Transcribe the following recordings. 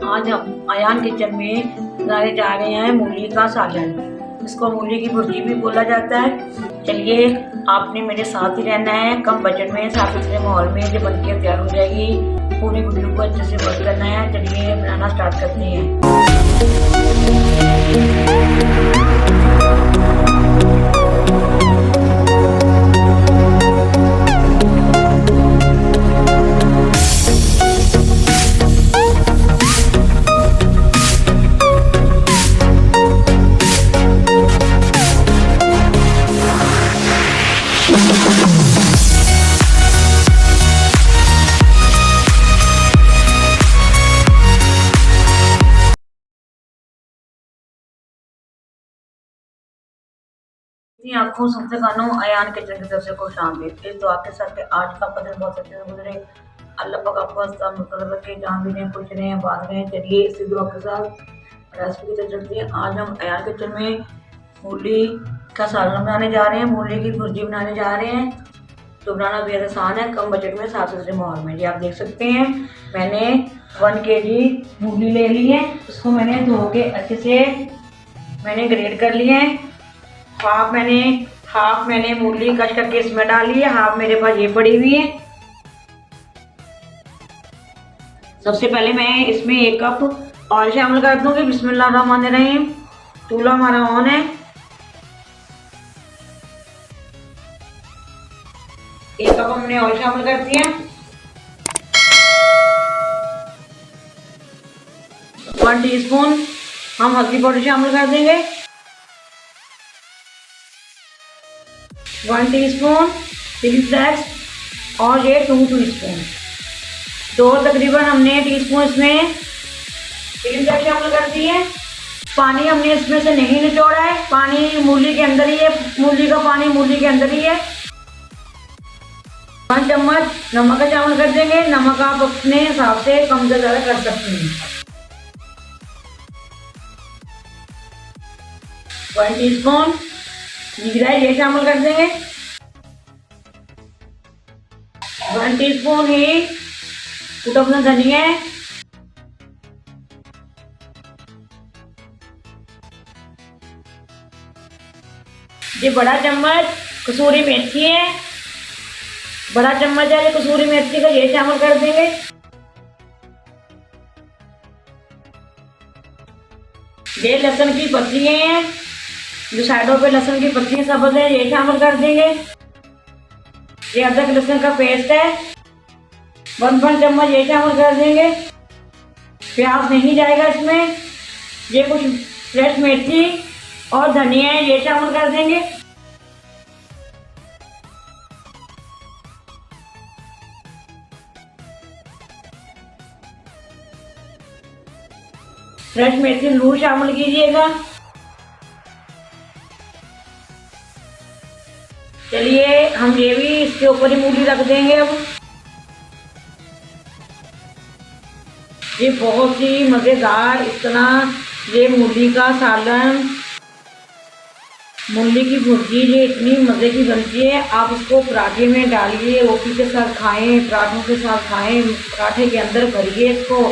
आज हम अयान किचन में बनाने जा रहे हैं मूली का सालन। इसको मूली की भुर्जी भी बोला जाता है। चलिए, आपने मेरे साथ ही रहना है। कम बजट में साफ सुथरे माहौल में जो बनके तैयार हो जाएगी। पूरी वीडियो को अच्छे से वॉच करना है। चलिए बनाना स्टार्ट करते हैं। आंखों सबसे कानों अयान किचन की तरफ से खुश आमदीद। इस दुआ के साथ आज का दिन बहुत अच्छे से गुजरे। अल्लाह पाक आपको हंसता मुस्तक रखे, जहाँ भी रहें खुश रहें बात रहें। चलिए इसी दुआ के साथ रेसिपी की तरफ चलते हैं। आज हम अयान किचन में मूली का सालन बनाने जा रहे हैं, मूली की भुर्जी बनाने जा रहे हैं। तो बनाना बेहद आसान है, कम बजट में साफ सुथरे माहौल में। जी आप देख सकते हैं, मैंने 1 kg मूली ले ली है। उसको मैंने धो के अच्छे से मैंने ग्रेड कर लिया है। हाफ मैंने मूली कट करके इसमें डाली है, हाफ मेरे पास ये पड़ी हुई है। सबसे पहले मैं इसमें 1 कप ऑयल शामिल कर दूंगी। बिस्मिल्लाहिर्रहमानिर्रहीम। चूल्हा हमारा ऑन है। 1 कप हमने ऑयल शामिल कर दिया। 1 टीस्पून हम हल्दी पाउडर शामिल कर देंगे। 1 टीस्पून चिली फ्लेक्स और ये 2 टीस्पून, 2 तकरीबन हमने टीस्पून इसमें चिली फ्लेक्स शामिल कर दी है। पानी हमने इसमें से नहीं निचोड़ा है, पानी मूली के अंदर ही है, मूली का पानी मूली के अंदर ही है। 1 चम्मच नमक का शामिल कर देंगे। नमक आप अपने हिसाब से कम से ज़्यादा कर सकते हैं। 1 टीस्पून जीरा ये शामिल कर देंगे। 1 टीस्पून ही कुटा अपना धनिया है। ये बड़ा चम्मच कसूरी मेथी है, बड़ा चम्मच है ये कसूरी मेथी का, ये शामिल कर देंगे। ये लहसुन की पत्तियां हैं, जो साइडों पे लहसुन की पत्तियां सब्ज है, ये शामिल कर देंगे। ये अदरक लहसुन का पेस्ट है, 1 चम्मच ये शामिल कर देंगे। प्याज नहीं जाएगा इसमें। ये कुछ फ्रेश मेथी और धनिया है, ये शामिल कर देंगे। फ्रेश मेथी जरूर शामिल कीजिएगा। चलिए हम ये भी इसके ऊपर ही मूली रख देंगे। अब ये बहुत ही मज़ेदार इतना ये मूली का सालन, मूली की भुर्जी ये इतनी मज़े की बनती है। आप इसको पराठे में डालिए, रोटी के साथ खाएं, पराठों के साथ खाएं, पराठे के अंदर भरिए इसको।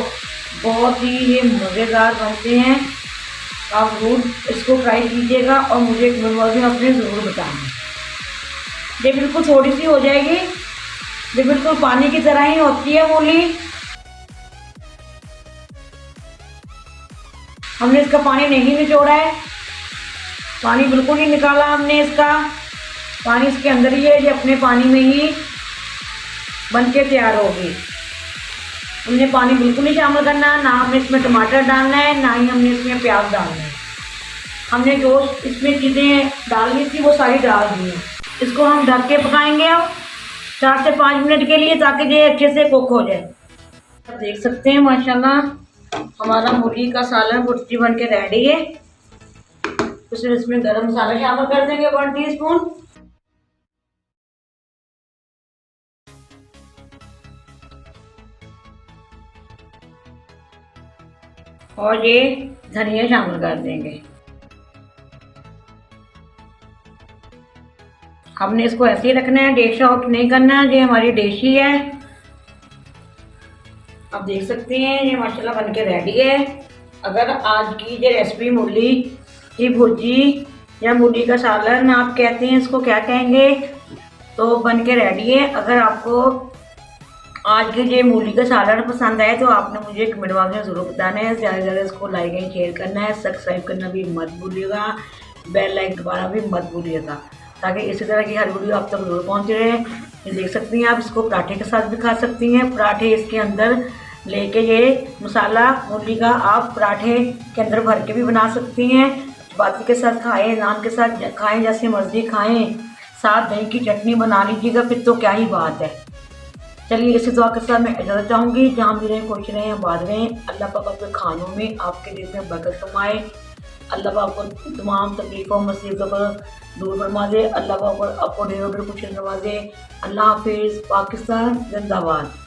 बहुत ही ये मज़ेदार बनते हैं। आप ज़रूर इसको ट्राई कीजिएगा और मुझे कमेंट में अपने ज़रूर बताएं। ये बिल्कुल थोड़ी सी हो जाएगी, ये बिल्कुल पानी की तरह ही होती है मूली। हमने इसका पानी नहीं निचोड़ा है, पानी बिल्कुल नहीं निकाला हमने इसका। पानी इसके अंदर ही है, ये अपने पानी में ही बन के तैयार होगी। हमने पानी बिल्कुल नहीं शामिल करना है, ना हमने इसमें टमाटर डालना है, ना ही हमने इसमें प्याज डालना है। हमने जो इसमें चीज़ें डालनी थी वो सारी डाल दी हैं। इसको हम ढक के पकाएंगे अब 4 से 5 मिनट के लिए, ताकि ये अच्छे से कुक हो जाए। आप देख सकते हैं माशाल्लाह हमारा मूली का सालन भुर्जी बन के रेडी है। फिर इसमें गरम मसाला शामिल कर देंगे 1 टीस्पून। और ये धनिया शामिल कर देंगे। हमने इसको ऐसे ही रखना है, डिश आउट नहीं करना है। ये हमारी डिश ही है। अब देख सकते हैं ये माशाल्लाह बन के रेडी है। अगर आज की ये रेसिपी मूली की भुर्जी या मूली का सालन आप कहते हैं, इसको क्या कहेंगे, तो बन के रेडी है। अगर आपको आज के ये मूली का सालन पसंद आए तो आपने मुझे कमेंट बॉक्स में ज़रूर बताना है। ज़्यादा से ज़्यादा इसको लाइक एंड शेयर करना है, सब्सक्राइब करना भी मत भूलिएगा, बेल लाइक दबाना भी मत भूलिएगा, ताकि इसी तरह की हर वीडियो आप तक जरूर पहुँचे रहे। ये देख सकती हैं आप, इसको पराठे के साथ भी खा सकती हैं। पराठे इसके अंदर लेके ये मसाला मूली का आप पराठे के अंदर भर के भी बना सकती हैं। चपाती के साथ खाएं, नान के साथ खाएं, जैसे मर्जी खाएं, साथ दही की चटनी बना लीजिएगा, फिर तो क्या ही बात है। चलिए इसी दुआ के साथ मैं इजाज़त चाहूँगी। जहाँ भी रहें, खुश रहें, आबाद रहें। अल्लाह पाक आपके खानों में, आपके दिल में बरकत फरमाए। अल्लाह पाक आपको तमाम तकलीफ़ों मुसीबतों को दूर फरमा दे। अल्लाह पाक आपको ढेरों ढेर खुशी नवाजे। अल्लाह हाफिज़। पाकिस्तान जिंदाबाद।